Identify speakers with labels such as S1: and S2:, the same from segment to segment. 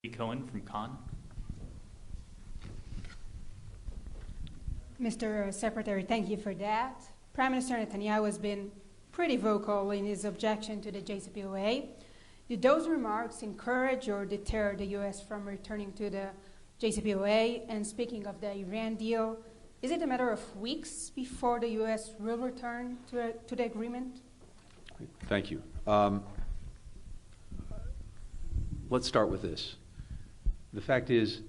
S1: Cohen from Khan.
S2: Mr. Secretary, thank you for that. Prime Minister Netanyahu has been pretty vocal in his objection to the JCPOA. Did those remarks encourage or deter the U.S. from returning to the JCPOA? And speaking of the Iran deal, is it a matter of weeks before the U.S. will return to the agreement?
S3: Thank you. Let's start with this. The fact is,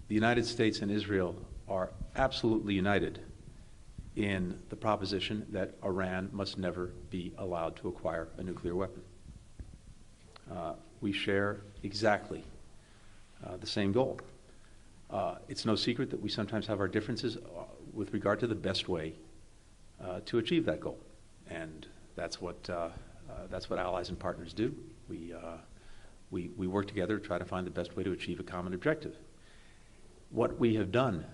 S3: the United States and Israel are absolutely united in the proposition that Iran must never be allowed to acquire a nuclear weapon. We share exactly the same goal. It's no secret that we sometimes have our differences with regard to the best way to achieve that goal, and that's what allies and partners do. We work together to try to find the best way to achieve a common objective. What we have done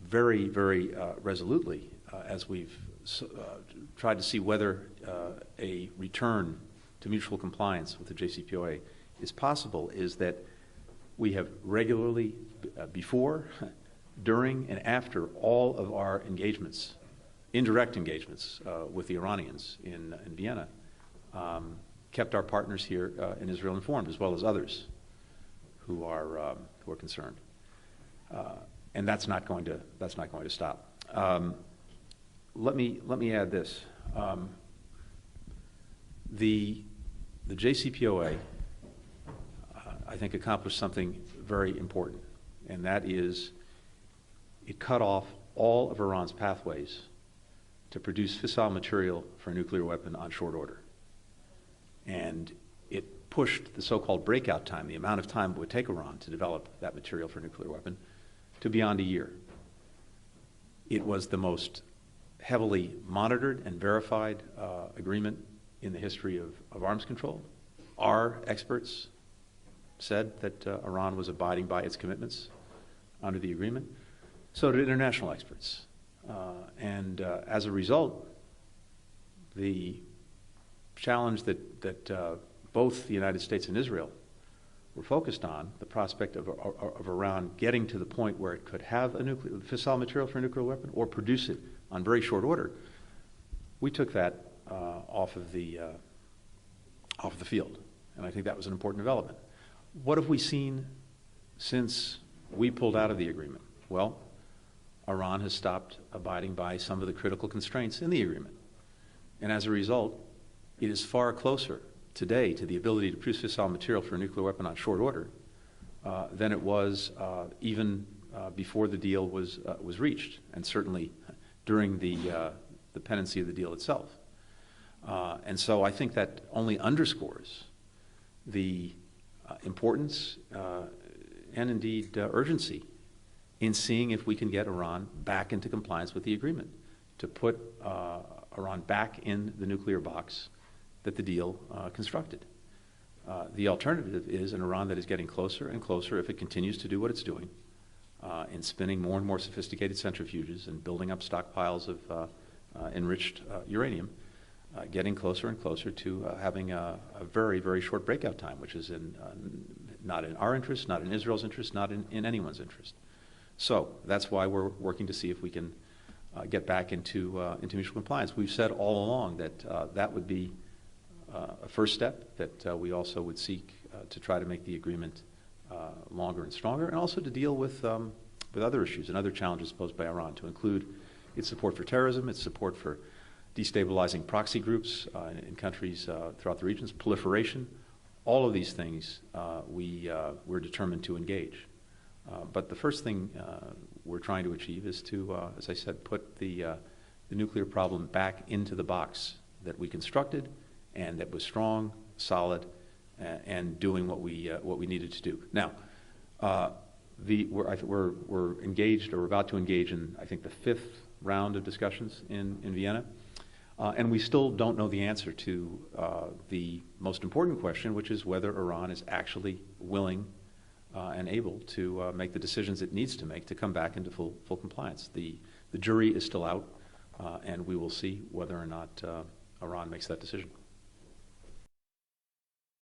S3: very, very resolutely, as we've tried to see whether a return to mutual compliance with the JCPOA is possible, is that we have regularly, before, during, and after all of our engagements, indirect engagements with the Iranians in Vienna, kept our partners here in Israel informed, as well as others who are concerned, and that's not going to stop. Let me add this: the JCPOA, I think, accomplished something very important, and that is it cut off all of Iran's pathways to produce fissile material for a nuclear weapon on short order. And it pushed the so-called breakout time, the amount of time it would take Iran to develop that material for a nuclear weapon, to beyond a year. It was the most heavily monitored and verified agreement in the history of arms control. Our experts said that Iran was abiding by its commitments under the agreement. So did international experts. And as a result, the challenge that both the United States and Israel were focused on, the prospect of Iran getting to the point where it could have a fissile material for a nuclear weapon or produce it on very short order, we took that off of the field, and I think that was an important development. What have we seen since we pulled out of the agreement? Well, Iran has stopped abiding by some of the critical constraints in the agreement, and as a result, it is far closer today to the ability to produce fissile material for a nuclear weapon on short order than it was even before the deal was reached, and certainly during the pendency of the deal itself. And so I think that only underscores the importance and indeed urgency in seeing if we can get Iran back into compliance with the agreement, to put Iran back in the nuclear box that the deal constructed. The alternative is an Iran that is getting closer and closer, if it continues to do what it's doing, in spinning more and more sophisticated centrifuges and building up stockpiles of enriched uranium, getting closer and closer to having a very, very short breakout time, which is not in our interest, not in Israel's interest, not in anyone's interest. So that's why we're working to see if we can get back into mutual compliance. We've said all along that that would be a first step, that we also would seek to try to make the agreement longer and stronger, and also to deal with other issues and other challenges posed by Iran, to include its support for terrorism, its support for destabilizing proxy groups in countries throughout the regions, proliferation. All of these things we're determined to engage. But the first thing we're trying to achieve is to, as I said, put the nuclear problem back into the box that we constructed and that was strong, solid, and doing what we needed to do. Now, we're engaged, or we're about to engage in, I think, the 5th round of discussions in Vienna, and we still don't know the answer to the most important question, which is whether Iran is actually willing and able to make the decisions it needs to make to come back into full compliance. The jury is still out, and we will see whether or not Iran makes that decision.